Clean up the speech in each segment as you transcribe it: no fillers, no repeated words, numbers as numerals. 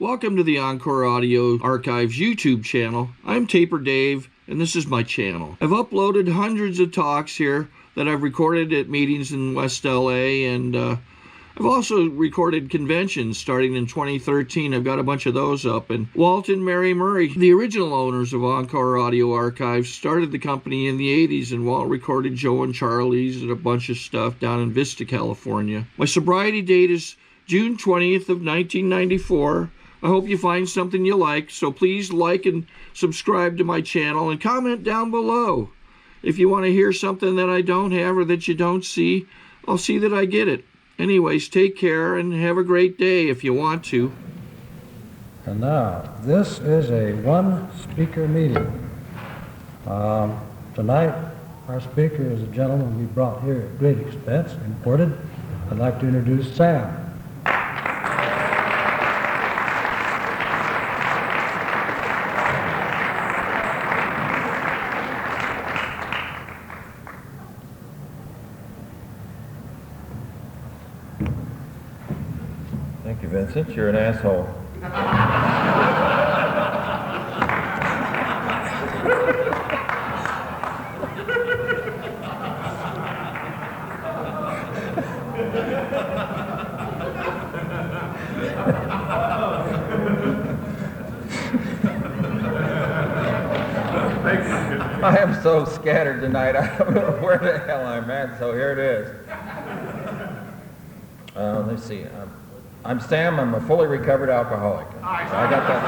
Welcome to the Encore Audio Archives YouTube channel. I'm Taper Dave, and this is my channel. I've uploaded hundreds of talks here that I've recorded at meetings in West LA, and I've also recorded conventions starting in 2013. I've got a bunch of those up. And Walt and Mary Murray, the original owners of Encore Audio Archives, started the company in the 80s, and Walt recorded Joe and Charlie's and a bunch of stuff down in Vista, California. My sobriety date is June 20th of 1994. I hope you find something you like, so please like and subscribe to my channel and comment down below. If you want to hear something that I don't have or that you don't see, I'll see that I get it. Anyways, take care and have a great day if you want to. And now, this is a one-speaker meeting. Tonight, our speaker is a gentleman we brought here at great expense, imported. I'd like to introduce Sam. Thank you, Vincent. You're an asshole. I am so scattered tonight, I don't know where the hell I'm at, so here it is. Let's see. I'm Sam. I'm a fully recovered alcoholic. So I got that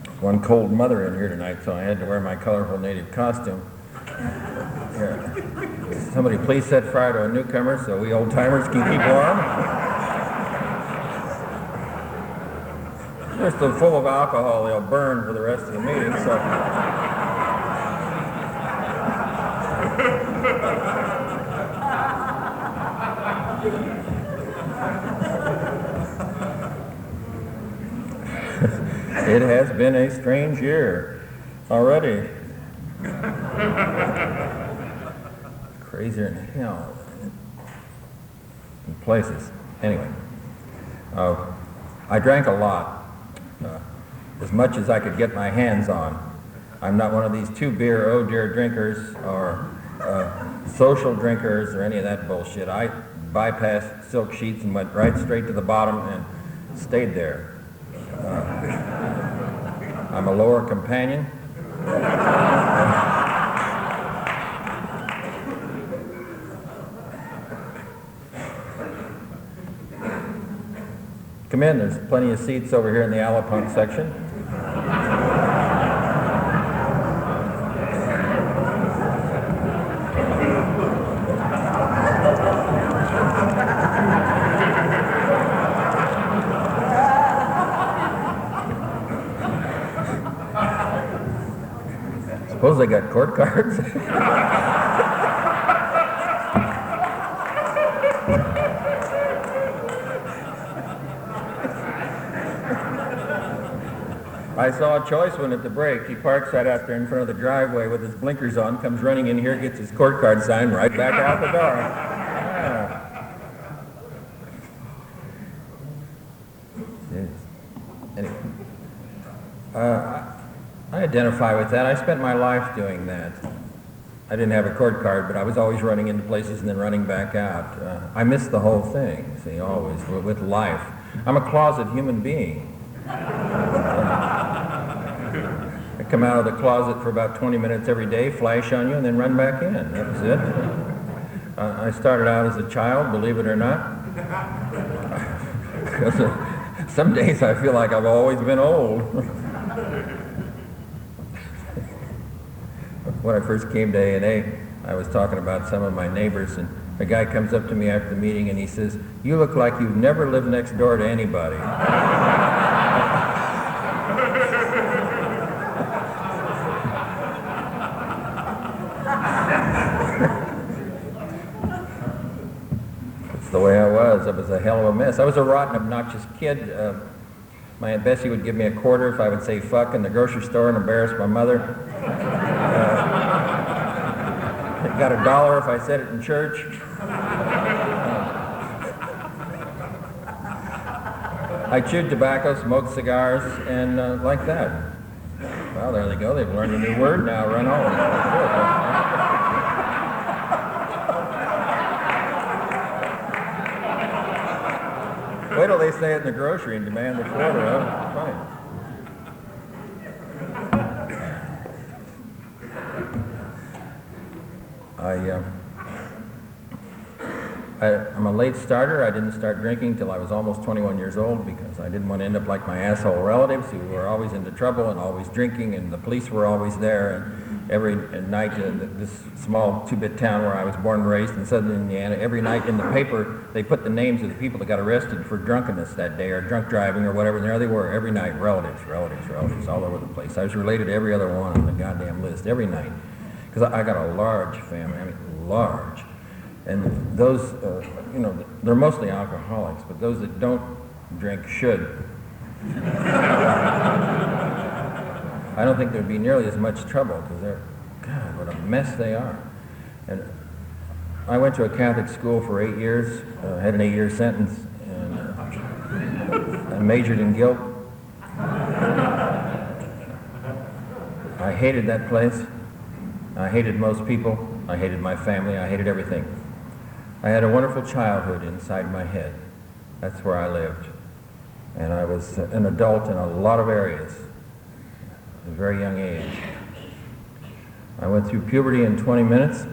far. One cold mother in here tonight, so I had to wear my colorful native costume. Here. Somebody please set fire to a newcomer so we old-timers can keep warm. They're so full of alcohol they'll burn for the rest of the meeting, so... It has been a strange year already. Crazier than hell in places. Anyway, I drank a lot. As much as I could get my hands on. I'm not one of these two-beer, oh dear drinkers or social drinkers or any of that bullshit. I bypassed silk sheets and went right straight to the bottom and stayed there. I'm a lower companion. Come in, there's plenty of seats over here in the Alapunk section. Suppose they got court cards? I saw a choiceman at the break. He parks right out there in front of the driveway with his blinkers on, comes running in here, gets his court card signed, right back out the door. Yeah. Anyway, I identify with that. I spent my life doing that. I didn't have a court card, but I was always running into places and then running back out. I miss the whole thing, see, always, with life. I'm a closet human being. I come out of the closet for about 20 minutes every day, flash on you, and then run back in. That was it. I started out as a child, believe it or not. Some days I feel like I've always been old. When I first came to A&A, I was talking about some of my neighbors, and a guy comes up to me after the meeting and he says, "You look like you've never lived next door to anybody." The way I was a hell of a mess. I was a rotten, obnoxious kid. My Aunt Bessie would give me a quarter if I would say fuck in the grocery store and embarrass my mother. got $1 if I said it in church. I chewed tobacco, smoked cigars, and like that. Well, there they go. They've learned a new word now. Run home. Wait till they say it in the grocery and demand the quarter. Oh, fine. I'm a late starter. I didn't start drinking till I was almost 21 years old because I didn't want to end up like my asshole relatives who were always into trouble and always drinking, and the police were always there. And every night in this small two-bit town where I was born and raised in southern Indiana, every night in the paper they put the names of the people that got arrested for drunkenness that day or drunk driving or whatever, and there they were every night, relatives all over the place. I was related to every other one on the goddamn list every night because I got a large family, I mean large. And those, they're mostly alcoholics, but those that don't drink should. I don't think there'd be nearly as much trouble because they're, God, what a mess they are. And I went to a Catholic school for 8 years, had an 8-year sentence, and I majored in guilt. I hated that place. I hated most people. I hated my family. I hated everything. I had a wonderful childhood inside my head. That's where I lived. And I was an adult in a lot of areas at a very young age. I went through puberty in 20 minutes.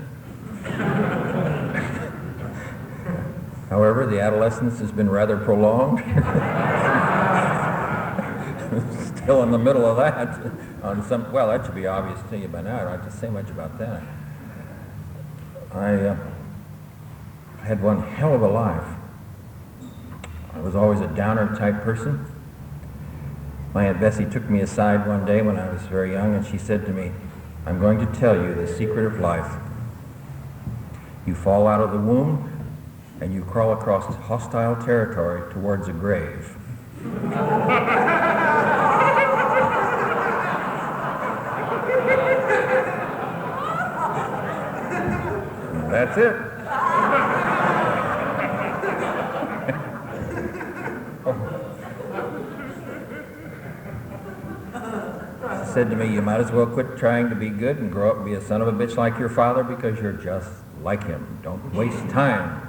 However, the adolescence has been rather prolonged. Still in the middle of that. Well, that should be obvious to you by now. I don't have to say much about that. I had one hell of a life. I was always a downer type person. My Aunt Bessie took me aside one day when I was very young and she said to me, "I'm going to tell you the secret of life. You fall out of the womb and you crawl across hostile territory towards a grave." That's it. She said to me, "You might as well quit trying to be good and grow up and be a son of a bitch like your father because you're just like him. Don't waste time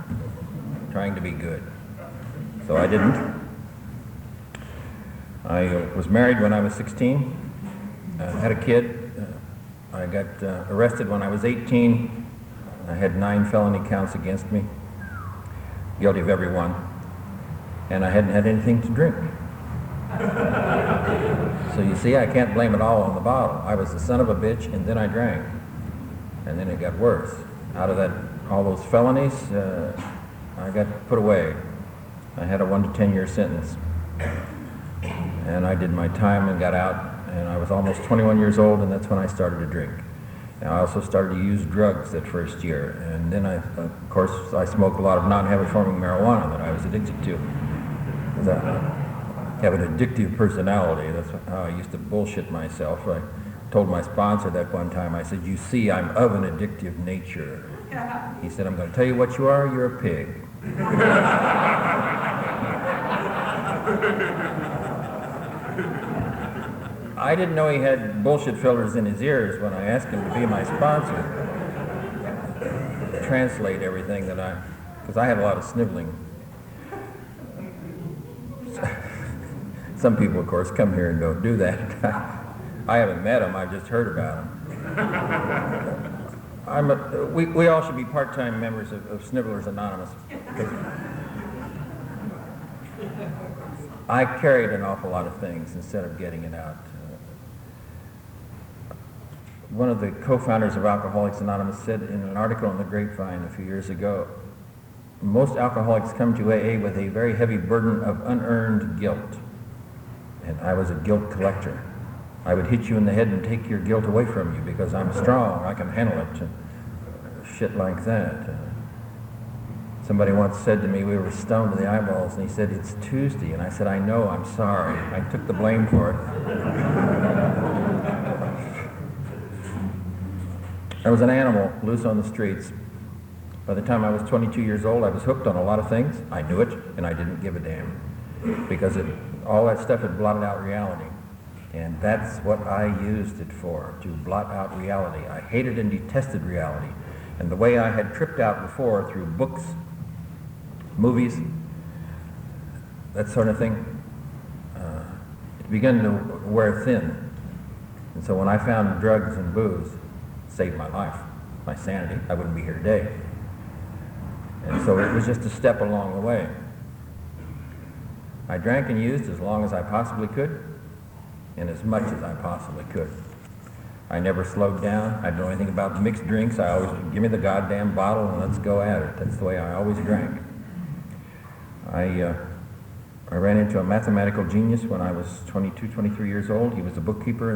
trying to be good." So I didn't. I was married when I was 16, had a kid. I got arrested when I was 18. I had 9 felony counts against me, guilty of every one, and I hadn't had anything to drink. So you see, I can't blame it all on the bottle. I was the son of a bitch, and then I drank, and then it got worse. Out of that, all those felonies, I got put away. I had a 1 to 10 year sentence, and I did my time and got out, and I was almost 21 years old, and that's when I started to drink. And I also started to use drugs that first year, and then of course, I smoked a lot of non-habit-forming marijuana that I was addicted to. I have an addictive personality. That's how I used to bullshit myself. I told my sponsor that one time, I said, "You see, I'm of an addictive nature." He said, "I'm going to tell you what you are, you're a pig." I didn't know he had bullshit filters in his ears when I asked him to be my sponsor. Translate everything that because I had a lot of sniveling. Some people, of course, come here and don't do that. I haven't met them, I've just heard about them. We all should be part-time members of Snivellers Anonymous. I carried an awful lot of things instead of getting it out. One of the co-founders of Alcoholics Anonymous said in an article in the Grapevine a few years ago, "Most alcoholics come to AA with a very heavy burden of unearned guilt." And I was a guilt collector. I would hit you in the head and take your guilt away from you because I'm strong, I can handle it, and shit like that. Somebody once said to me, we were stoned to the eyeballs, and he said, "It's Tuesday." And I said, "I know, I'm sorry." I took the blame for it. I was an animal loose on the streets. By the time I was 22 years old, I was hooked on a lot of things. I knew it, and I didn't give a damn, because all that stuff had blotted out reality. And that's what I used it for, to blot out reality. I hated and detested reality. And the way I had tripped out before through books, movies, that sort of thing, it began to wear thin. And so when I found drugs and booze, it saved my life, my sanity. I wouldn't be here today. And so it was just a step along the way. I drank and used as long as I possibly could, and as much as I possibly could. I never slowed down. I didn't know anything about mixed drinks. I always, give me the goddamn bottle and let's go at it. That's the way I always drank. I ran into a mathematical genius when I was 22, 23 years old. He was a bookkeeper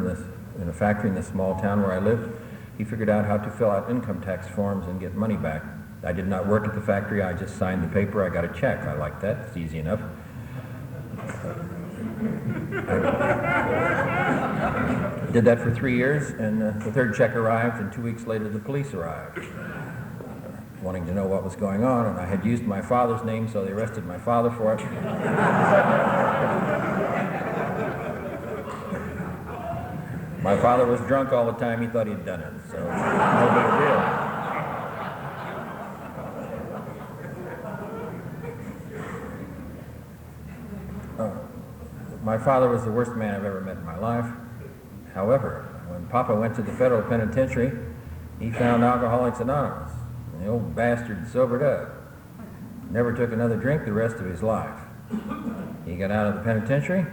in a factory in this small town where I lived. He figured out how to fill out income tax forms and get money back. I did not work at the factory. I just signed the paper. I got a check. I liked that. It's easy enough. I did that for 3 years, and the third check arrived, and 2 weeks later the police arrived, wanting to know what was going on, and I had used my father's name, so they arrested my father for it. My father was drunk all the time. He thought he'd done it, so no big deal. My father was the worst man I've ever met in my life. However, when Papa went to the federal penitentiary, he found Alcoholics Anonymous. And the old bastard sobered up. Never took another drink the rest of his life. He got out of the penitentiary,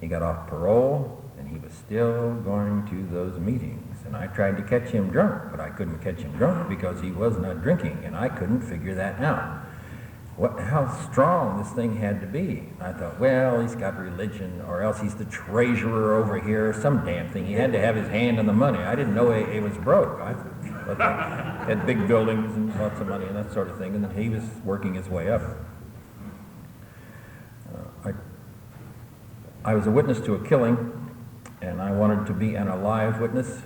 he got off parole, and he was still going to those meetings. And I tried to catch him drunk, but I couldn't catch him drunk because he was not drinking, and I couldn't figure that out. How strong this thing had to be. I thought, well, he's got religion, or else he's the treasurer over here, some damn thing. He had to have his hand on the money. I didn't know he was broke. I thought he had big buildings and lots of money and that sort of thing, and then he was working his way up. I was a witness to a killing, and I wanted to be an alive witness,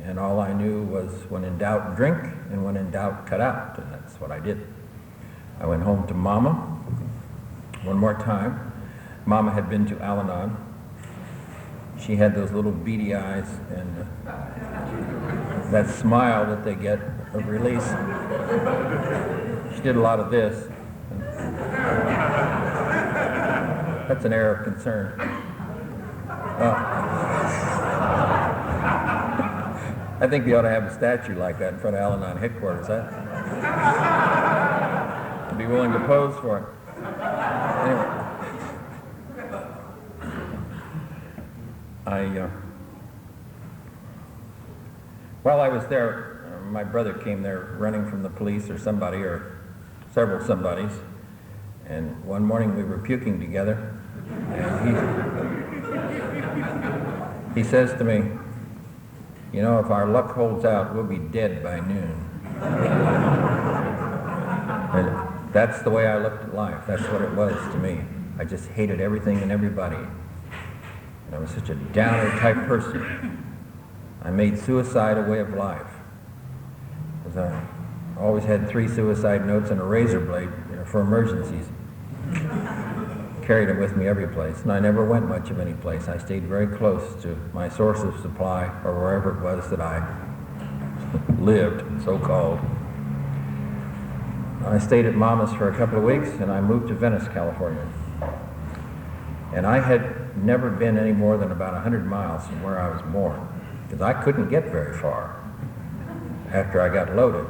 and all I knew was when in doubt, drink, and when in doubt, cut out, and that's what I did. I went home to Mama one more time. Mama had been to Al-Anon. She had those little beady eyes and that smile that they get of release. She did a lot of this. That's an air of concern. I think we ought to have a statue like that in front of Al-Anon headquarters. Be willing to pose for it. Anyway, while I was there, my brother came there running from the police or somebody, or several somebodies, and one morning we were puking together, and he says to me, you know, if our luck holds out, we'll be dead by noon. And that's the way I looked at life. That's what it was to me. I just hated everything and everybody. And I was such a downer type person. I made suicide a way of life. Because I always had 3 suicide notes and a razor blade, for emergencies. Carried them with me every place. And I never went much of any place. I stayed very close to my source of supply, or wherever it was that I lived, so-called. I stayed at Mama's for a couple of weeks, and I moved to Venice, California. And I had never been any more than about 100 miles from where I was born, because I couldn't get very far after I got loaded.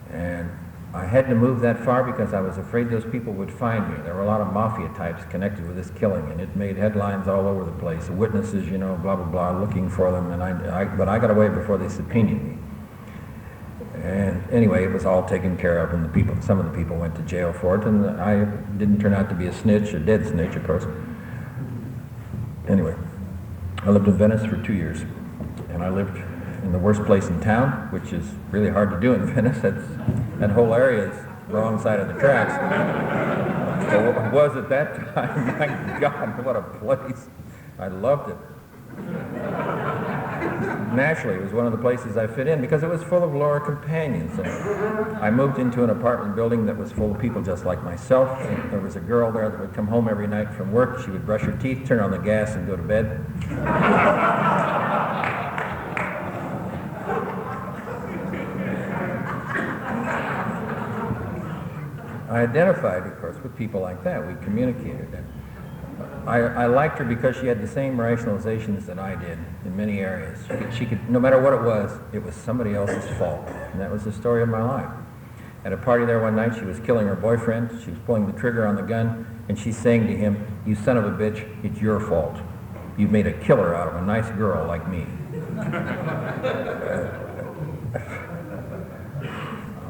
And I had to move that far because I was afraid those people would find me. There were a lot of mafia types connected with this killing, and it made headlines all over the place. The witnesses, blah, blah, blah, looking for them, and but I got away before they subpoenaed me. And anyway, it was all taken care of, and some of the people went to jail for it, and I didn't turn out to be a snitch, a dead snitch, of course. Anyway, I lived in Venice for 2 years, and I lived in the worst place in town, which is really hard to do in Venice. That whole area is the wrong side of the tracks. So it was at that time. My God, what a place. I loved it. naturally, it was one of the places I fit in because it was full of Laura companions. And I moved into an apartment building that was full of people just like myself. And there was a girl there that would come home every night from work. She would brush her teeth, turn on the gas, and go to bed. I identified, of course, with people like that. We communicated. And I liked her because she had the same rationalizations that I did in many areas. She could, no matter what it was somebody else's fault. And that was the story of my life. At a party there one night, she was killing her boyfriend. She was pulling the trigger on the gun, and she's saying to him, "You son of a bitch, it's your fault. You've made a killer out of a nice girl like me."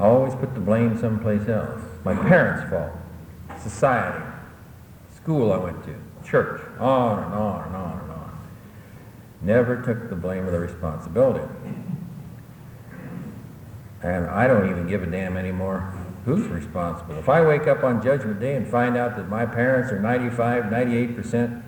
I always put the blame someplace else. My parents' fault, society, school I went to, church, on and on and on and on. Never took the blame or the responsibility. And I don't even give a damn anymore who's responsible. If I wake up on Judgment Day and find out that my parents are 95, 98%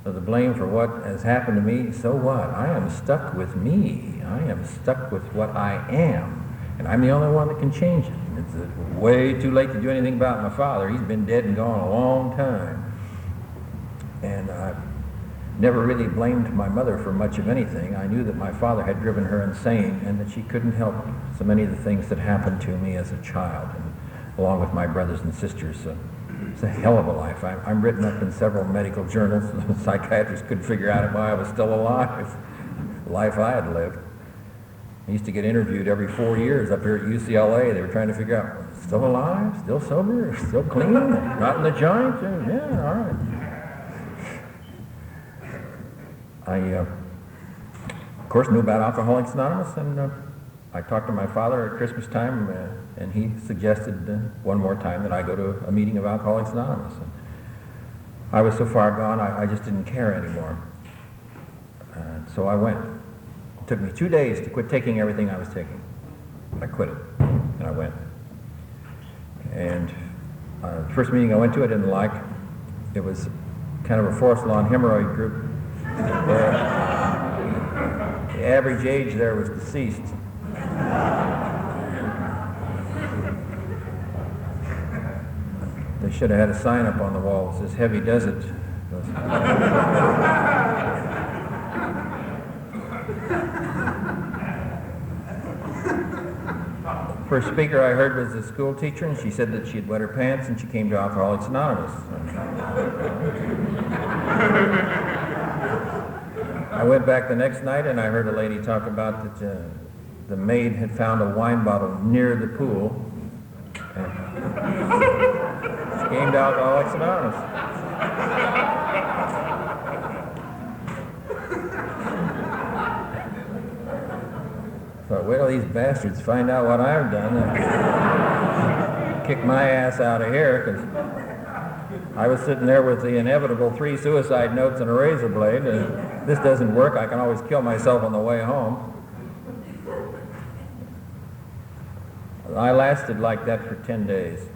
of the blame for what has happened to me, so what? I am stuck with me. I am stuck with what I am. And I'm the only one that can change it. And it's way too late to do anything about my father. He's been dead and gone a long time. And I've never really blamed my mother for much of anything. I knew that my father had driven her insane and that she couldn't help so many of the things that happened to me as a child, and along with my brothers and sisters. So it's a hell of a life. I'm written up in several medical journals. Psychiatrists couldn't figure out why I was still alive. The life I had lived. I used to get interviewed every 4 years up here at UCLA. They were trying to figure out, still alive, still sober, still clean, not in the joint? Yeah, all right. I, of course, knew about Alcoholics Anonymous, and I talked to my father at Christmas time, and he suggested one more time that I go to a meeting of Alcoholics Anonymous. And I was so far gone, I just didn't care anymore. So I went. It took me 2 days to quit taking everything I was taking. I quit it, and I went. And the first meeting I went to I didn't like. It was kind of a forest lawn hemorrhoid group. The average age there was deceased. They should have had a sign up on the wall that says, "Heavy does it." First speaker I heard was a school teacher, and she said that she had wet her pants and she came to Alcoholics Anonymous. I went back the next night and I heard a lady talk about that the maid had found a wine bottle near the pool. And she came to Alcoholics Anonymous. Thought, wait till these bastards find out what I've done and kick my ass out of here, because I was sitting there with the inevitable 3 suicide notes and a razor blade. This doesn't work. I can always kill myself on the way home. I lasted like that for 10 days.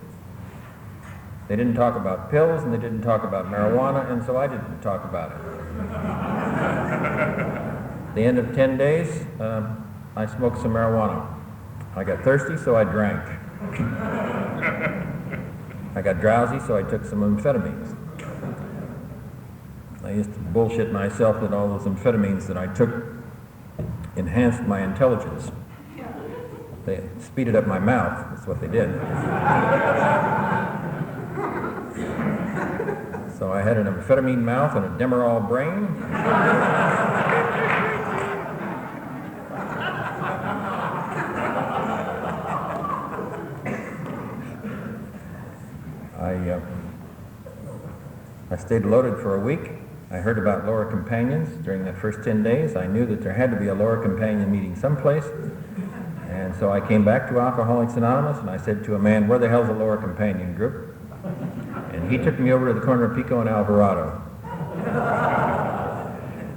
They didn't talk about pills and they didn't talk about marijuana, and so I didn't talk about it. At the end of 10 days, I smoked some marijuana. I got thirsty, so I drank. I got drowsy, so I took some amphetamines. I used to bullshit myself that all those amphetamines that I took enhanced my intelligence. They speeded up my mouth. That's what they did. So I had an amphetamine mouth and a Demerol brain. I stayed loaded for a week. I heard about Laura Companions during that first 10 days. I knew that there had to be a Laura Companion meeting someplace. And so I came back to Alcoholics Anonymous and I said to a man, "Where the hell's a Laura Companion group?" And he took me over to the corner of Pico and Alvarado.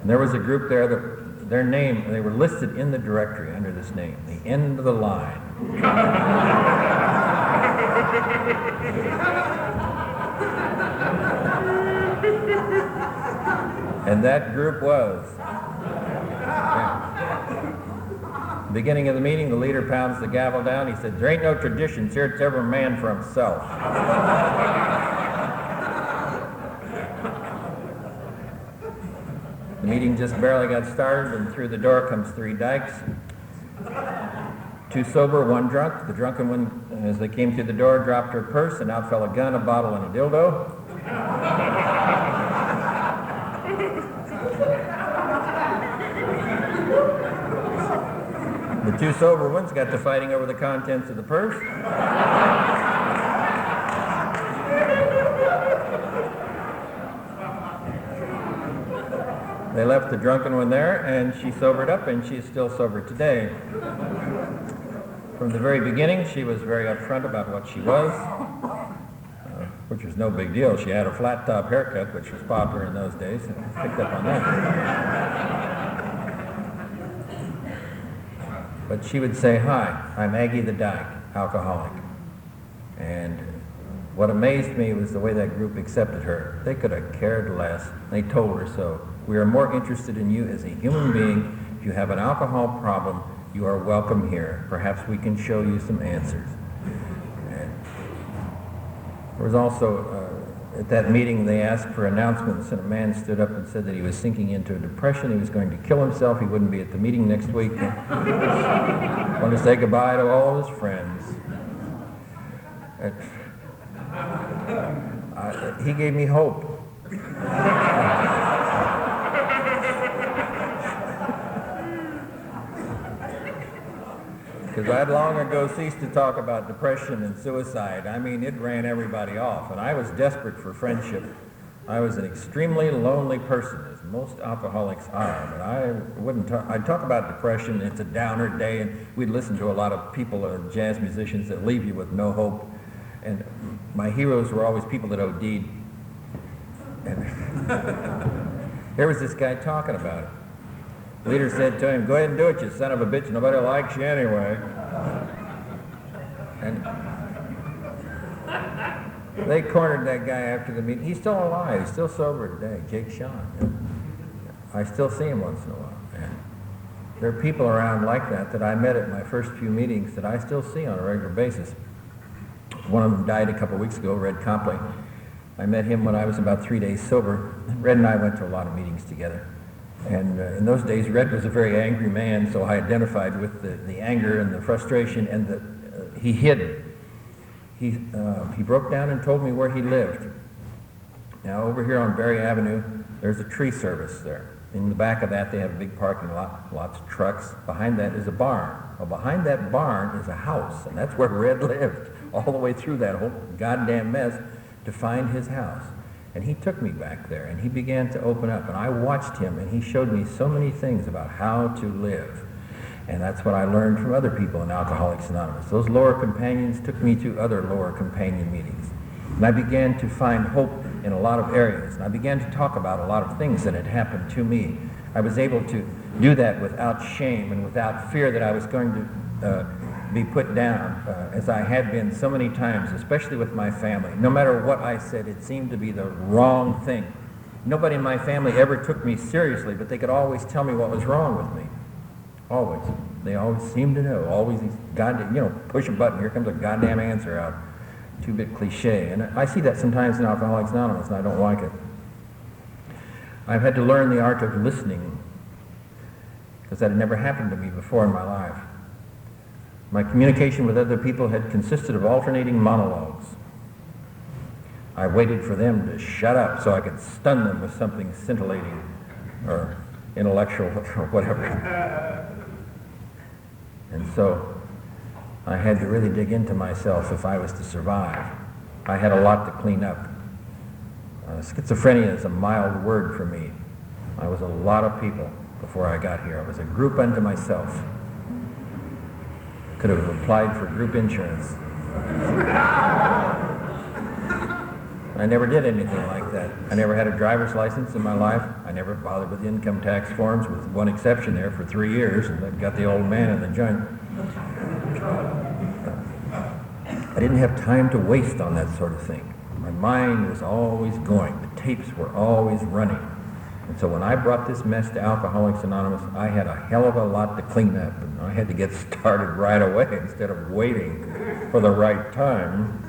And there was a group there that their name, they were listed in the directory under this name, the End of the Line. And that group was, yeah. Beginning of the meeting, the leader pounds the gavel down. He said, "There ain't no traditions here. It's every man for himself." The meeting just barely got started, and through the door comes three dykes. Two sober, one drunk. The drunken one, as they came through the door, dropped her purse, and out fell a gun, a bottle, and a dildo. The two sober ones got to fighting over the contents of the purse. They left the drunken one there, and she sobered up, and she's still sober today. From the very beginning, she was very upfront about what she was, which was no big deal. She had a flat top haircut, which was popular in those days, and picked up on that. But she would say, "Hi, I'm Aggie the Dyke, alcoholic." And what amazed me was the way that group accepted her. They could have cared less. They told her so. "We are more interested in you as a human being. If you have an alcohol problem, you are welcome here. Perhaps we can show you some answers." And there was also, at that meeting, they asked for announcements, and a man stood up and said that he was sinking into a depression. He was going to kill himself. He wouldn't be at the meeting next week. Wanted to say goodbye to all of his friends. He gave me hope. Because I'd long ago ceased to talk about depression and suicide. I mean, it ran everybody off, and I was desperate for friendship. I was an extremely lonely person, as most alcoholics are, but I wouldn't talk. I'd talk about depression. It's a downer day, and we'd listen to a lot of people, jazz musicians, that leave you with no hope. And my heroes were always people that OD'd. And here was this guy talking about it. The leader said to him, "Go ahead and do it, you son of a bitch. Nobody likes you anyway." And they cornered that guy after the meeting. He's still alive. He's still sober today, Jake Sean. I still see him once in a while. And there are people around like that I met at my first few meetings that I still see on a regular basis. One of them died a couple weeks ago, Red Copley. I met him when I was about 3 days sober. Red and I went to a lot of meetings together. And in those days, Red was a very angry man, so I identified with the anger and the frustration, and he hid. He broke down and told me where he lived. Now, over here on Berry Avenue, there's a tree service there. In the back of that, they have a big parking lot, lots of trucks. Behind that is a barn. Well, behind that barn is a house, and that's where Red lived, all the way through that whole goddamn mess to find his house. And he took me back there, and he began to open up, and I watched him, and he showed me so many things about how to live. And that's what I learned from other people in Alcoholics Anonymous. Those lower companions took me to other lower companion meetings. And I began to find hope in a lot of areas, and I began to talk about a lot of things that had happened to me. I was able to do that without shame and without fear that I was going to be put down, as I had been so many times, especially with my family. No matter what I said, it seemed to be the wrong thing. Nobody in my family ever took me seriously, but they could always tell me what was wrong with me. Always. They always seemed to know. Always these goddamn, push a button, here comes a goddamn answer out. Two-bit cliche. And I see that sometimes in Alcoholics Anonymous, and I don't like it. I've had to learn the art of listening, because that had never happened to me before in my life. My communication with other people had consisted of alternating monologues. I waited for them to shut up so I could stun them with something scintillating or intellectual or whatever. And so I had to really dig into myself if I was to survive. I had a lot to clean up. Schizophrenia is a mild word for me. I was a lot of people before I got here. I was a group unto myself. Could have applied for group insurance. I never did anything like that. I never had a driver's license in my life. I never bothered with income tax forms, with one exception there for 3 years, and that got the old man in the joint. I didn't have time to waste on that sort of thing. My mind was always going. The tapes were always running. And so when I brought this mess to Alcoholics Anonymous, I had a hell of a lot to clean up, and I had to get started right away instead of waiting for the right time.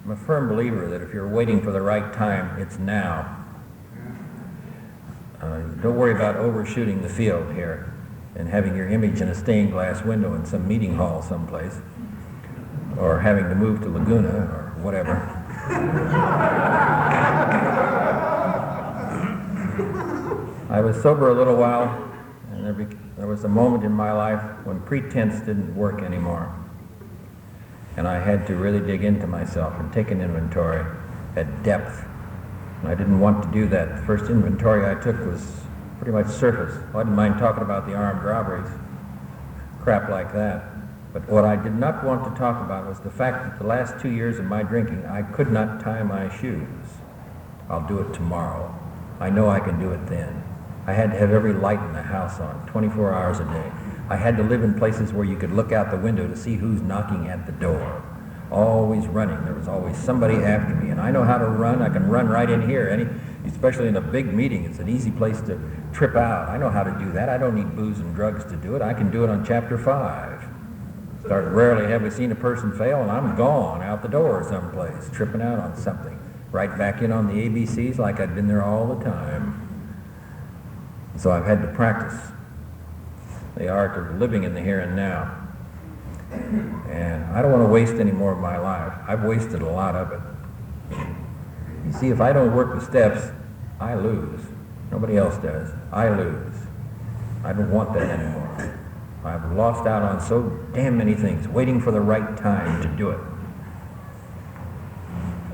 I'm a firm believer that if you're waiting for the right time, it's now. Don't worry about overshooting the field here and having your image in a stained glass window in some meeting hall someplace, or having to move to Laguna or whatever. I was sober a little while, and there was a moment in my life when pretense didn't work anymore. And I had to really dig into myself and take an inventory at depth. And I didn't want to do that. The first inventory I took was pretty much surface. I didn't mind talking about the armed robberies, crap like that. But what I did not want to talk about was the fact that the last 2 years of my drinking, I could not tie my shoes. I'll do it tomorrow. I know I can do it then. I had to have every light in the house on, 24 hours a day. I had to live in places where you could look out the window to see who's knocking at the door. Always running. There was always somebody after me. And I know how to run. I can run right in here. Especially in a big meeting, it's an easy place to trip out. I know how to do that. I don't need booze and drugs to do it. I can do it on chapter 5. Rarely have we seen a person fail, and I'm gone out the door someplace, tripping out on something. Right back in on the ABCs like I'd been there all the time. So I've had to practice the art of living in the here and now. And I don't want to waste any more of my life. I've wasted a lot of it. You see, if I don't work the steps, I lose. Nobody else does. I lose. I don't want that anymore. I've lost out on so damn many things, waiting for the right time to do it.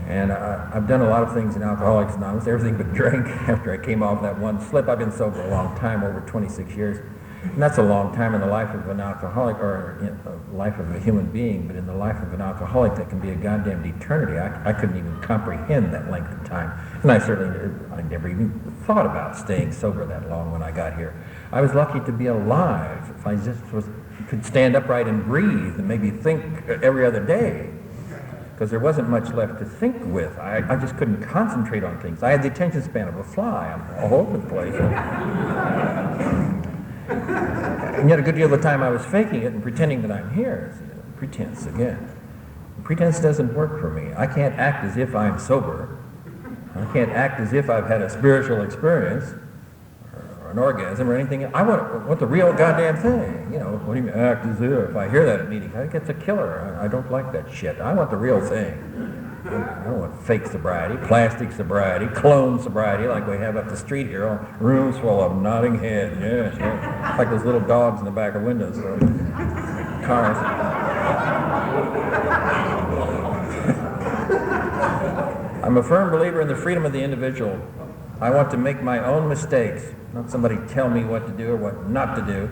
And I've done a lot of things in Alcoholics Anonymous, everything but drink after I came off that one slip. I've been sober a long time, over 26 years. And that's a long time in the life of an alcoholic, or in the life of a human being, but in the life of an alcoholic, that can be a goddamn eternity. I couldn't even comprehend that length of time. And I never even thought about staying sober that long when I got here. I was lucky to be alive. If I just could stand upright and breathe and maybe think every other day, because there wasn't much left to think with. I just couldn't concentrate on things. I had the attention span of a fly. I'm all over the place. And yet a good deal of the time I was faking it and pretending that I'm here. Pretense again. Pretense doesn't work for me. I can't act as if I'm sober. I can't act as if I've had a spiritual experience or an orgasm or anything. I want the real goddamn thing. You know, what do you mean, act as if? I hear that at meetings. I think it's a killer. I don't like that shit. I want the real thing. I don't want fake sobriety, plastic sobriety, clone sobriety like we have up the street here. All rooms full of nodding heads. Yes, yes. Like those little dogs in the back of windows. Cars. I'm a firm believer in the freedom of the individual. I want to make my own mistakes, not somebody tell me what to do or what not to do.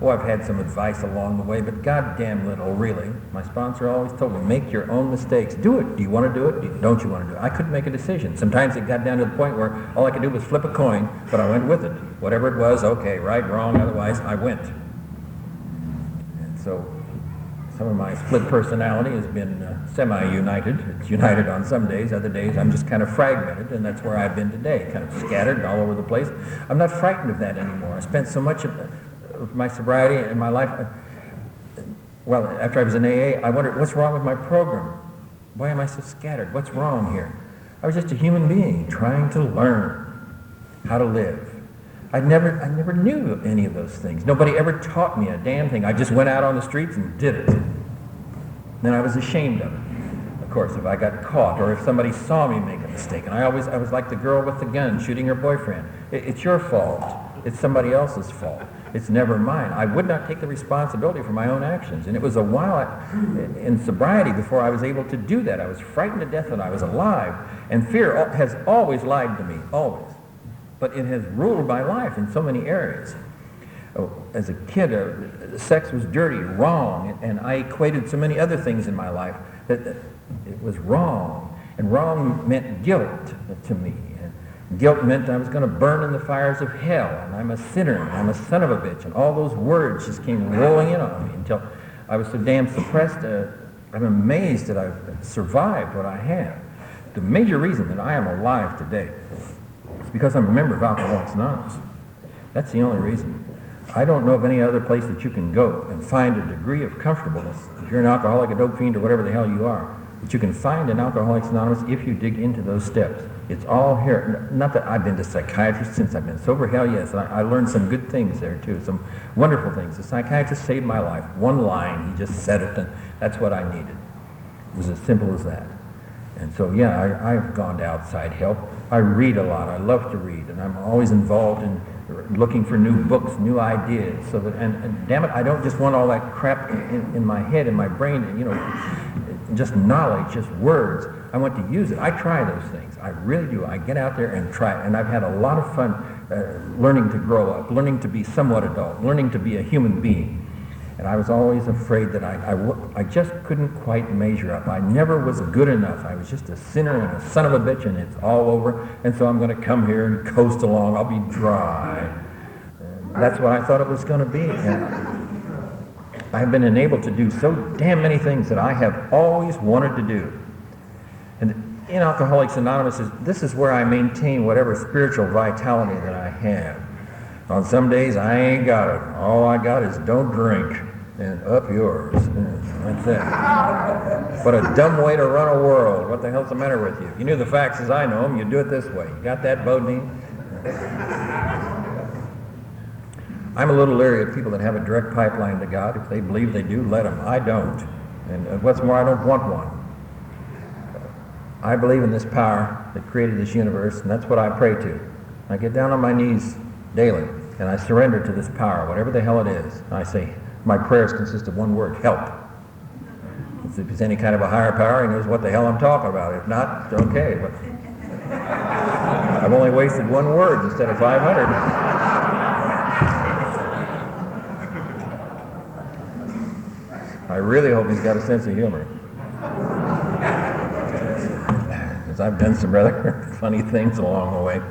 Oh, I've had some advice along the way, but goddamn little, really. My sponsor always told me, make your own mistakes. Do it. Do you want to do it? Don't you want to do it? I couldn't make a decision. Sometimes it got down to the point where all I could do was flip a coin, but I went with it. Whatever it was, okay, right, wrong, otherwise I went. And so some of my split personality has been semi-united. It's united on some days, other days I'm just kind of fragmented, and that's where I've been today, kind of scattered all over the place. I'm not frightened of that anymore. I spent so much of my sobriety in my life, well, after I was in AA, I wondered, what's wrong with my program? Why am I so scattered? What's wrong here? I was just a human being trying to learn how to live. I never knew any of those things. Nobody ever taught me a damn thing. I just went out on the streets and did it. Then I was ashamed of it. Of course, if I got caught or if somebody saw me make a mistake. And I was like the girl with the gun shooting her boyfriend. It's your fault. It's somebody else's fault. It's never mine. I would not take the responsibility for my own actions. And it was a while in sobriety before I was able to do that. I was frightened to death when I was alive. And fear has always lied to me, always. But it has ruled my life in so many areas. Oh, as a kid, sex was dirty, wrong, and I equated so many other things in my life that it was wrong. And wrong meant guilt to me. Guilt meant I was going to burn in the fires of hell, and I'm a sinner, and I'm a son of a bitch, and all those words just came rolling in on me until I was so damn suppressed. I'm amazed that I've survived what I have. The major reason that I am alive today is Because I'm a member of Alcoholics Anonymous. That's the only reason. I don't know of any other place that you can go and find a degree of comfortableness, if you're an alcoholic, a dope fiend, or whatever the hell you are, that you can find in Alcoholics Anonymous if you dig into those steps. It's all here. Not that I've been to psychiatrists since I've been sober. Hell yes, I learned some good things there too, some wonderful things. The psychiatrist saved my life. One line, he just said it, and that's what I needed. It was as simple as that. And so, yeah, I've gone to outside help. I read a lot. I love to read, and I'm always involved in looking for new books, new ideas. So that, and damn it, I don't just want all that crap in my head, in my brain, you know, just knowledge, just words. I want to use it. I try those things. I really do. I get out there and try, and I've had a lot of fun learning to grow up, learning to be somewhat adult, learning to be a human being. And I was always afraid that I just couldn't quite measure up. I never was good enough. I was just a sinner and a son of a bitch, and it's all over. And so I'm going to come here and coast along. I'll be dry. And that's what I thought it was going to be. And I've been enabled to do so damn many things that I have always wanted to do. And in Alcoholics Anonymous, this is where I maintain whatever spiritual vitality that I have. On some days, I ain't got it. All I got is don't drink, and up yours. That's it. What a dumb way to run a world. What the hell's the matter with you? If you knew the facts as I know them, you'd do it this way. You got that, Bodine? I'm a little leery of people that have a direct pipeline to God. If they believe they do, let them. I don't. And what's more, I don't want one. I believe in this power that created this universe, and that's what I pray to. I get down on my knees daily, and I surrender to this power, whatever the hell it is. I say, my prayers consist of one word, help. If it's any kind of a higher power, he knows what the hell I'm talking about. If not, it's okay. But I've only wasted one word instead of 500. I really hope he's got a sense of humor. Because I've done some rather funny things along the way.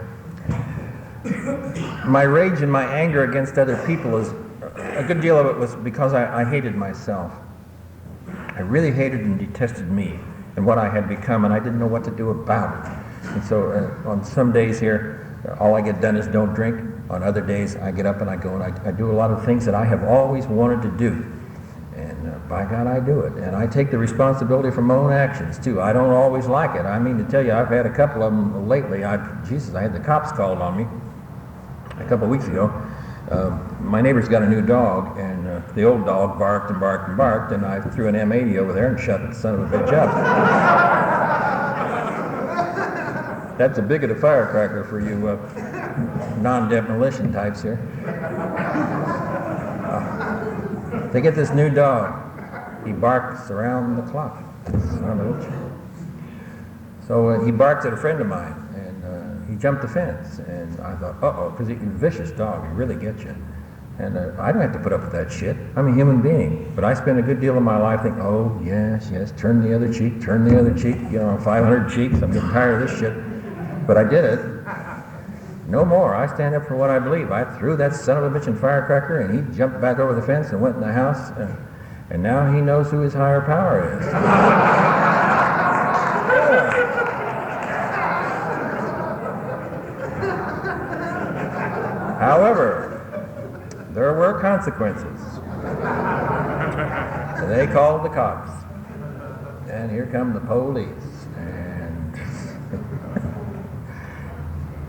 My rage and my anger against other people is, a good deal of it was because I hated myself. I really hated and detested me and what I had become, and I didn't know what to do about it. And so on some days here, all I get done is don't drink. On other days, I get up and I go and I do a lot of things that I have always wanted to do. And by God, I do it. And I take the responsibility for my own actions, too. I don't always like it. I mean to tell you, I've had a couple of them lately. I had the cops called on me a couple of weeks ago. My neighbor's got a new dog, and the old dog barked and barked and barked, and I threw an M80 over there and shut the son of a bitch up. That's a bigot of firecracker for you non-demolition types here. They get this new dog. He barks around the clock. Son of a bitch. So he barked at a friend of mine. He jumped the fence, and I thought, uh-oh, because he's a vicious dog, he really gets you. And I don't have to put up with that shit. I'm a human being. But I spend a good deal of my life thinking, oh, yes, turn the other cheek, you know, 500 cheeks, I'm getting tired of this shit. But I did it. No more. I stand up for what I believe. I threw that son of a bitch in firecracker, and he jumped back over the fence and went in the house, and now he knows who his higher power is. However, there were consequences. So they called the cops. And here come the police. And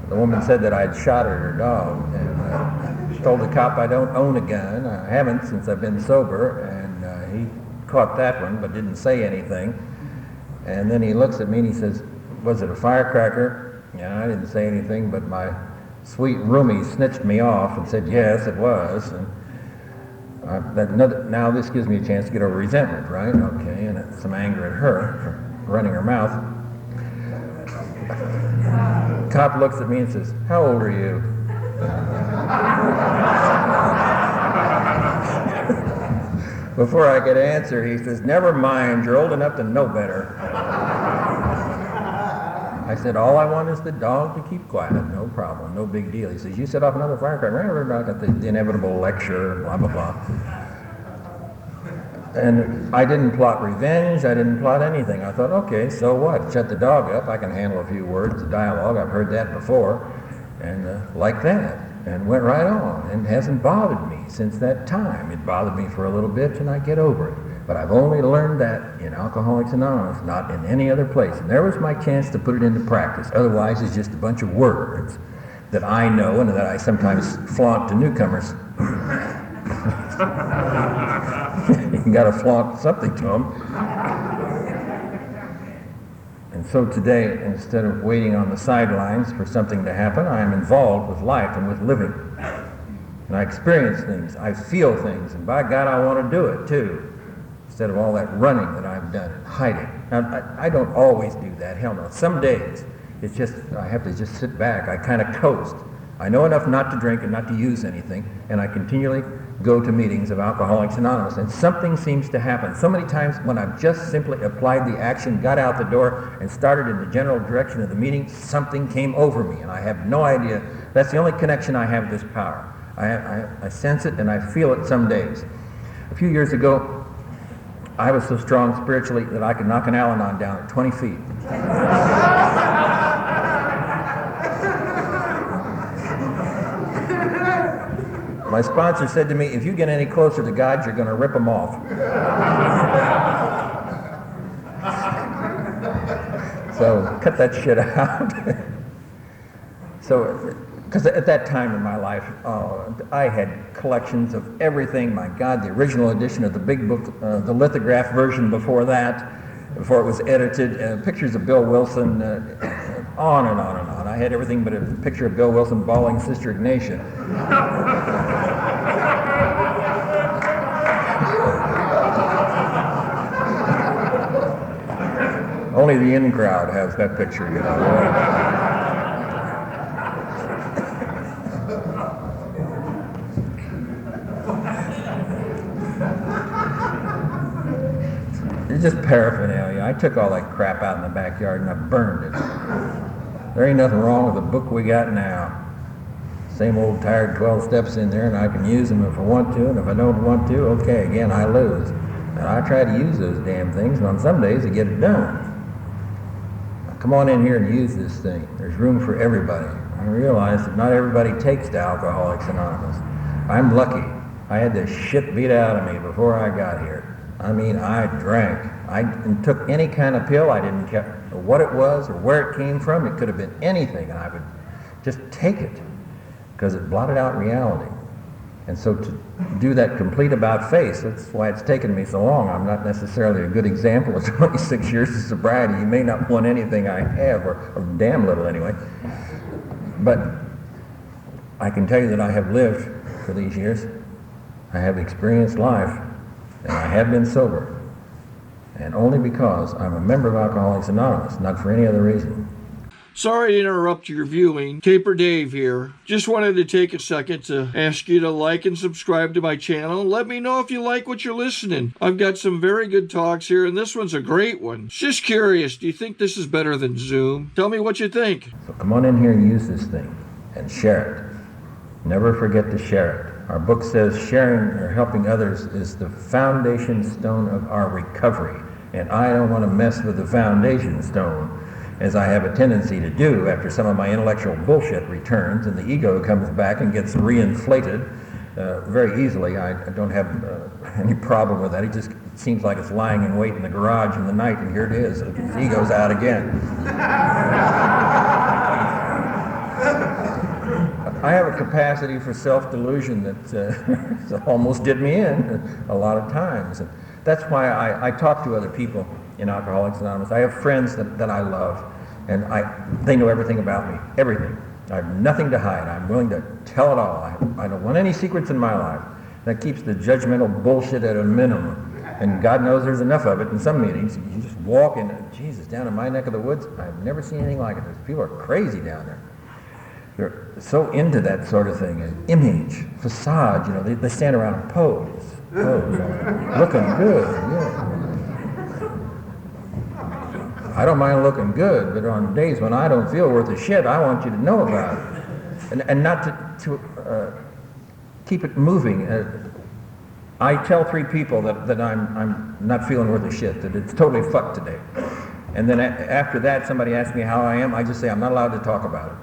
the woman said that I'd shot at her dog. And told the cop I don't own a gun. I haven't since I've been sober. And he caught that one but didn't say anything. And then he looks at me and he says, was it a firecracker? Yeah, I didn't say anything, but my sweet roomie snitched me off and said, yes, it was. And now this gives me a chance to get over resentment, right? Okay, and some anger at her for running her mouth. Cop looks at me and says, how old are you? Before I could answer, he says, never mind, you're old enough to know better. I said, all I want is the dog to keep quiet. No problem, no big deal. He says, you set off another firecracker. I got the inevitable lecture, blah, blah, blah. And I didn't plot revenge. I didn't plot anything. I thought, okay, so what? Shut the dog up. I can handle a few words of dialogue. I've heard that before. and like that, and went right on, and hasn't bothered me since that time. It bothered me for a little bit, and I get over it. But I've only learned that in Alcoholics Anonymous, not in any other place. And there was my chance to put it into practice. Otherwise, it's just a bunch of words that I know and that I sometimes flaunt to newcomers. You got to flaunt something to them. And so today, instead of waiting on the sidelines for something to happen, I am involved with life and with living. And I experience things, I feel things, and by God, I want to do it too. Instead of all that running that I've done and hiding. Now, I don't always do that, hell no. Some days, it's just, I have to just sit back. I kind of coast. I know enough not to drink and not to use anything, and I continually go to meetings of Alcoholics Anonymous, and something seems to happen. So many times when I've just simply applied the action, got out the door, and started in the general direction of the meeting, something came over me, and I have no idea. That's the only connection I have with this power. I sense it and I feel it some days. A few years ago, I was so strong spiritually that I could knock an Al-Anon down at 20 feet. My sponsor said to me, if you get any closer to God, you're going to rip them off. So cut that shit out. So, because at that time in my life, I had collections of everything. My God, the original edition of the big book, the lithograph version before that, before it was edited, pictures of Bill Wilson, on and on and on. I had everything but a picture of Bill Wilson bawling Sister Ignatia. Only the in crowd has that picture, you know. It's just paraphernalia. I took all that crap out in the backyard and I burned it. There ain't nothing wrong with the book we got now. Same old tired 12 steps in there, and I can use them if I want to, and if I don't want to, okay, again, I lose. And I try to use those damn things, and on some days I get it done. Now, come on in here and use this thing. There's room for everybody. I realize that not everybody takes to Alcoholics Anonymous. I'm lucky. I had the shit beat out of me before I got here. I mean, I drank. I took any kind of pill. I didn't care what it was or where it came from. It could have been anything, and I would just take it because it blotted out reality. And so to do that complete about face, that's why it's taken me so long. I'm not necessarily a good example of 26 years of sobriety. You may not want anything I have, or damn little anyway. But I can tell you that I have lived for these years. I have experienced life. And I have been sober, and only because I'm a member of Alcoholics Anonymous, not for any other reason. Sorry to interrupt your viewing. Taper Dave here. Just wanted to take a second to ask you to like and subscribe to my channel. Let me know if you like what you're listening. I've got some very good talks here, and this one's a great one. Just curious, do you think this is better than Zoom? Tell me what you think. So come on in here and use this thing, and share it. Never forget to share it. Our book says sharing or helping others is the foundation stone of our recovery. And I don't want to mess with the foundation stone, as I have a tendency to do after some of my intellectual bullshit returns and the ego comes back and gets reinflated very easily. I don't have any problem with that. It just seems like it's lying in wait in the garage in the night, and here it is. Its ego's out again. I have a capacity for self-delusion that almost did me in a lot of times. And that's why I talk to other people in Alcoholics Anonymous. I have friends that I love, and they know everything about me, everything. I have nothing to hide. I'm willing to tell it all. I don't want any secrets in my life. That keeps the judgmental bullshit at a minimum. And God knows there's enough of it in some meetings. You just walk in, Jesus, down in my neck of the woods, I've never seen anything like it. People are crazy down there. They're so into that sort of thing, an image, facade, you know, they stand around and pose, looking good, yeah. I don't mind looking good, but on days when I don't feel worth a shit, I want you to know about it. And not to keep it moving. I tell 3 people that I'm not feeling worth a shit, that it's totally fucked today. And then after that, somebody asks me how I am, I just say I'm not allowed to talk about it.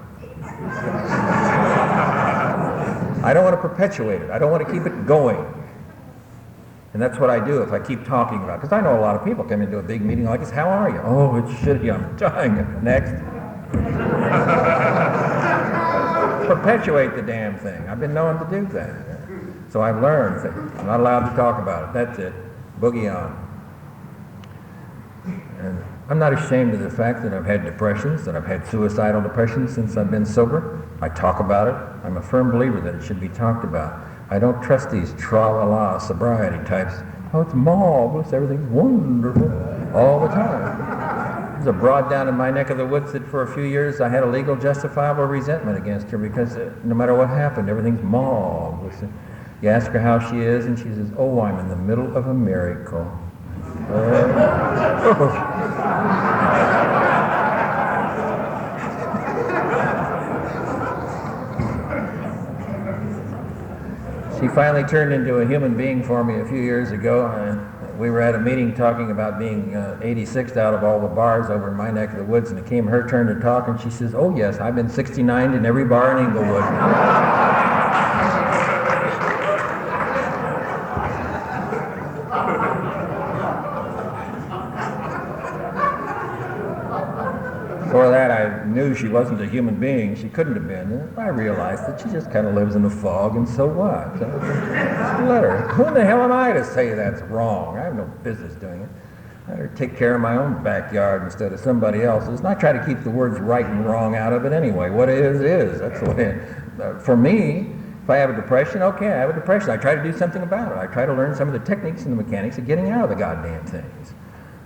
I don't want to perpetuate it. I don't want to keep it going. And that's what I do if I keep talking about it. Because I know a lot of people come into a big meeting like this. How are you? Oh, it's shitty. I'm dying. Next. Perpetuate the damn thing. I've been known to do that. So I've learned that I'm not allowed to talk about it. That's it. Boogie on. And I'm not ashamed of the fact that I've had depressions, that I've had suicidal depressions since I've been sober. I talk about it. I'm a firm believer that it should be talked about. I don't trust these tra-la-la sobriety types. Oh, it's marvelous, everything's wonderful, all the time. There's a broad down in my neck of the woods that for a few years I had a legal justifiable resentment against her because no matter what happened, everything's marvelous. You ask her how she is, and she says, oh, I'm in the middle of a miracle. She finally turned into a human being for me a few years ago. We were at a meeting talking about being 86th out of all the bars over in my neck of the woods, and it came her turn to talk, and she says, oh yes, I've been 69'd in every bar in Inglewood. Before that, I knew she wasn't a human being. She couldn't have been. And I realized that she just kind of lives in a fog, and so what? Let her. Who the hell am I to say that's wrong? I have no business doing it. I better take care of my own backyard instead of somebody else's. And I try to keep the words right and wrong out of it anyway. What is. That's the way for me, if I have a depression, okay, I have a depression. I try to do something about it. I try to learn some of the techniques and the mechanics of getting out of the goddamn things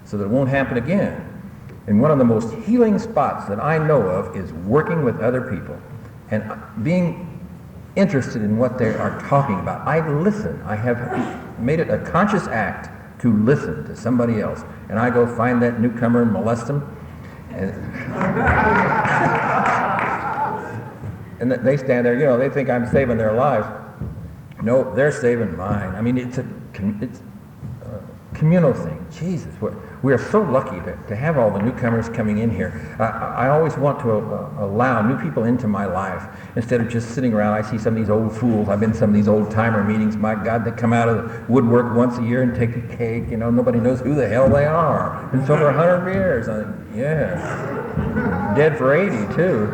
so that it won't happen again. And one of the most healing spots that I know of is working with other people and being interested in what they are talking about. I listen. I have made it a conscious act to listen to somebody else. And I go find that newcomer and molest them. And they stand there, they think I'm saving their lives. No, they're saving mine. I mean, it's a communal thing. Jesus, we are so lucky to have all the newcomers coming in here. I always want to allow new people into my life instead of just sitting around. I see some of these old fools. I've been to some of these old timer meetings. My God, they come out of the woodwork once a year and take a cake. Nobody knows who the hell they are. It's over 100 years. Yeah. Dead for 80, too.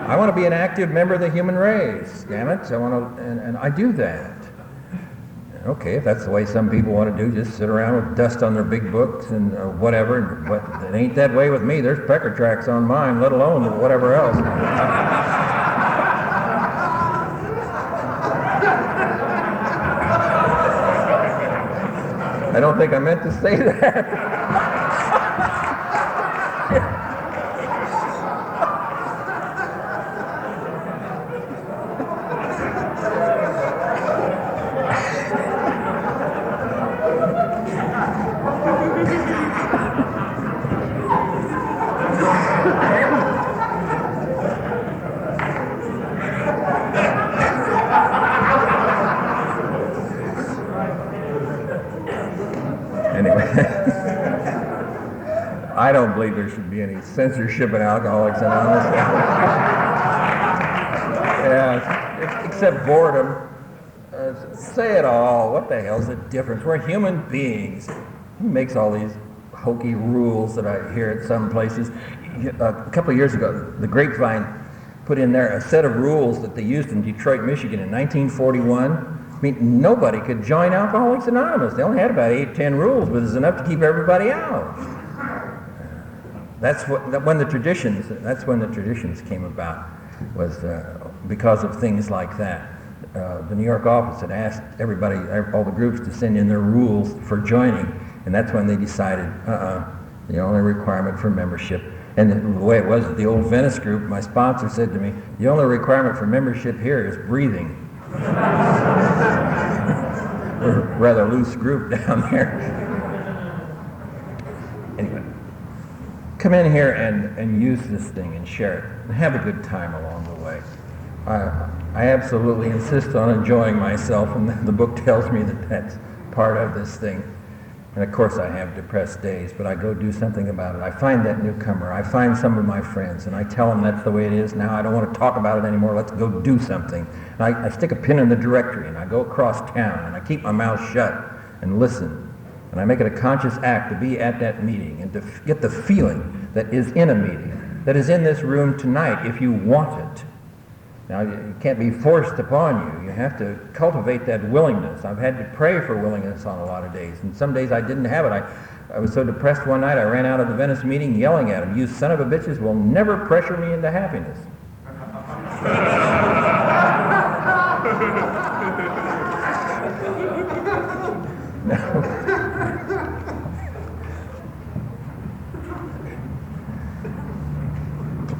I want to be an active member of the human race. Damn it. I want to, and I do that. Okay, if that's the way some people want to do, just sit around with dust on their big books and whatever, but it ain't that way with me. There's pecker tracks on mine, let alone whatever else. I don't think I meant to say that. I don't believe there should be any censorship in Alcoholics Anonymous. Yeah, except boredom. Say it all. What the hell's the difference? We're human beings. Who makes all these hokey rules that I hear at some places? A couple of years ago, the Grapevine put in there a set of rules that they used in Detroit, Michigan in 1941. I mean, nobody could join Alcoholics Anonymous. They only had about 8-10 rules, but it's enough to keep everybody out. That's when the traditions came about, was because of things like that. The New York office had asked everybody, all the groups, to send in their rules for joining, and that's when they decided, the only requirement for membership. And the way it was at the old Venice group, my sponsor said to me, the only requirement for membership here is breathing. We're a rather loose group down there. Anyway, come in here and use this thing and share it and have a good time along the way. I absolutely insist on enjoying myself, and the book tells me that that's part of this thing. And of course I have depressed days, but I go do something about it. I find that newcomer, I find some of my friends, and I tell them that's the way it is now. I don't want to talk about it anymore. Let's go do something. And I stick a pin in the directory, and I go across town, and I keep my mouth shut and listen. And I make it a conscious act to be at that meeting and to get the feeling that is in a meeting, that is in this room tonight if you want it. Now, it can't be forced upon you. You have to cultivate that willingness. I've had to pray for willingness on a lot of days, and some days I didn't have it. I was so depressed one night I ran out of the Venice meeting yelling at him, "You son of a bitches will never pressure me into happiness."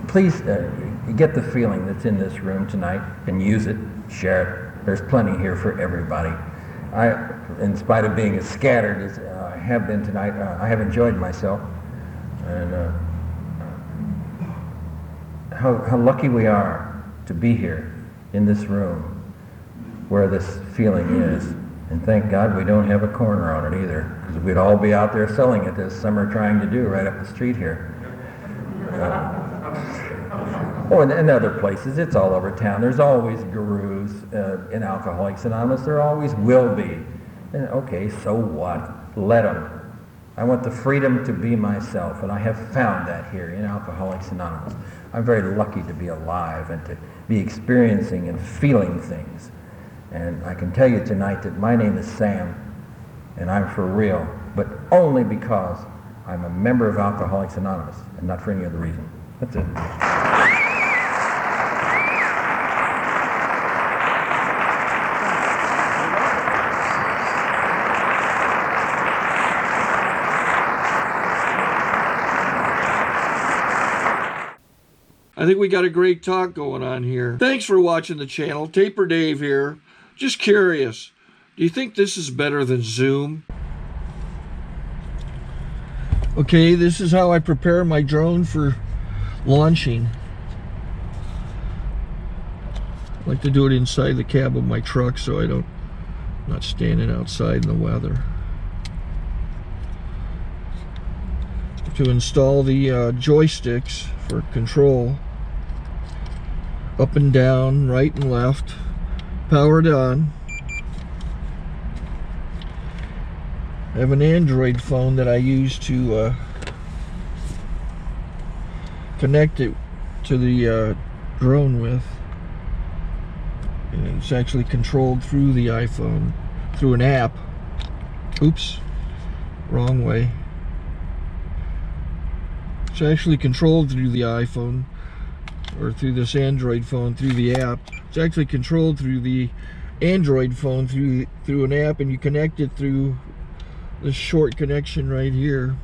Please get the feeling that's in this room tonight and use it, share it. There's plenty here for everybody. In spite of being as scattered as I have been tonight, I have enjoyed myself. And how lucky we are to be here in this room where this feeling is. And thank God we don't have a corner on it either, because we'd all be out there selling it as some are trying to do right up the street here. And other places, it's all over town. There's always gurus in Alcoholics Anonymous. There always will be. And okay, so what? Let them. I want the freedom to be myself, and I have found that here in Alcoholics Anonymous. I'm very lucky to be alive and to be experiencing and feeling things. And I can tell you tonight that my name is Sam, and I'm for real, but only because I'm a member of Alcoholics Anonymous, and not for any other reason. That's it. I think we got a great talk going on here. Thanks for watching the channel. Taper Dave here. Just curious, do you think this is better than Zoom? Okay, this is how I prepare my drone for launching. I like to do it inside the cab of my truck so I'm not standing outside in the weather. To install the joysticks for control, up and down, right and left, powered on. I have an Android phone that I use to connect it to the drone with. And it's actually controlled through the iPhone, through an app. Oops, wrong way. It's actually controlled through the iPhone, or through this Android phone, through the app. It's actually controlled through the Android phone, through an app, and you connect it through this short connection right here.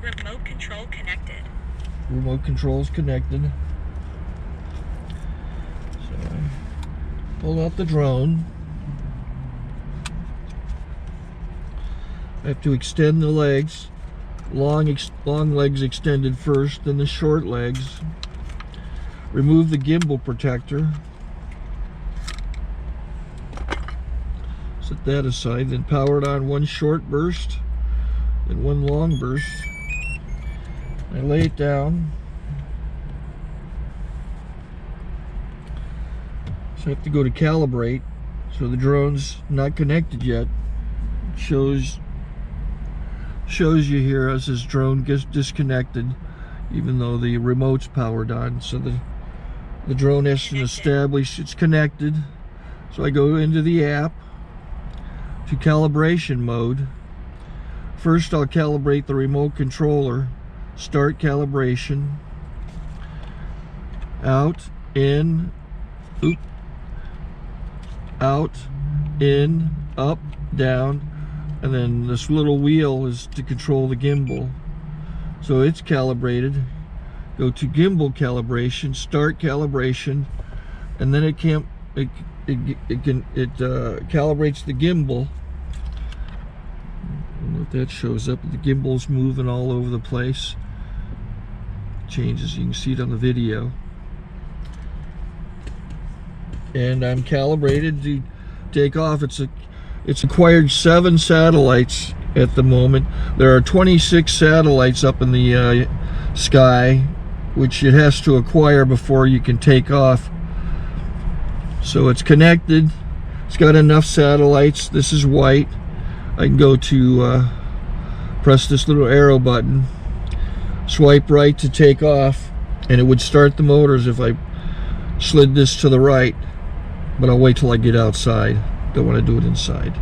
Remote control connected. Remote control's connected. So I pull out the drone. I have to extend the legs. Long legs extended first, then the short legs. Remove the gimbal protector. Set that aside, then power it on one short burst, then one long burst. I lay it down. So I have to go to calibrate. So the drone's not connected yet. It shows you here as this drone gets disconnected, even though the remote's powered on. So the drone has to establish it's connected. So I go into the app to calibration mode. First I'll calibrate the remote controller. Start calibration. Out, in, oop, out, in, up, down, and then this little wheel is to control the gimbal. So it's calibrated. Go to gimbal calibration, start calibration, and then it calibrates the gimbal. I don't know if that shows up. The gimbal's moving all over the place. Changes, you can see it on the video. and I'm calibrated to take off. It's acquired 7 satellites at the moment. There are 26 satellites up in the sky, which it has to acquire before you can take off. So it's connected. It's got enough satellites. This is white. I can go to press this little arrow button, swipe right to take off, and it would start the motors if I slid this to the right, but I'll wait till I get outside. Don't want to do it inside.